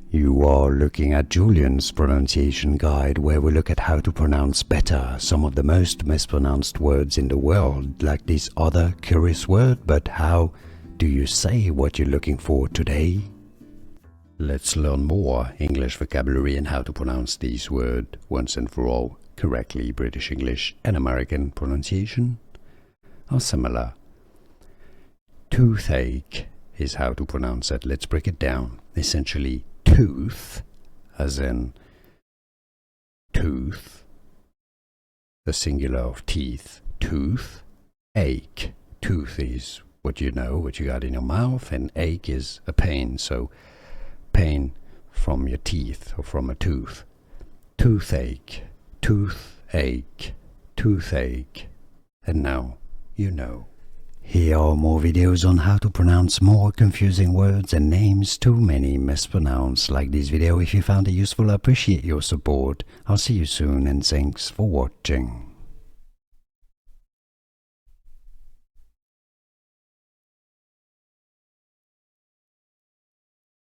You are looking at Julian's pronunciation guide, where we look at how to pronounce better some of the most mispronounced words in the world, like this other curious word. But how do you say what you're looking for today? Let's learn more English vocabulary and how to pronounce these words once and for all correctly. British English and American pronunciation are similar. Toothache is how to pronounce it. Let's break it down. Essentially, tooth, as in tooth, the singular of teeth, tooth, ache. Tooth is what you know, what you got in your mouth, and ache is a pain, so pain from your teeth or from a tooth. Toothache, toothache, toothache. And now you know. Here are more videos on how to pronounce more confusing words and names too many mispronounced. Like this video if you found it useful. I appreciate your support. I'll see you soon and thanks for watching.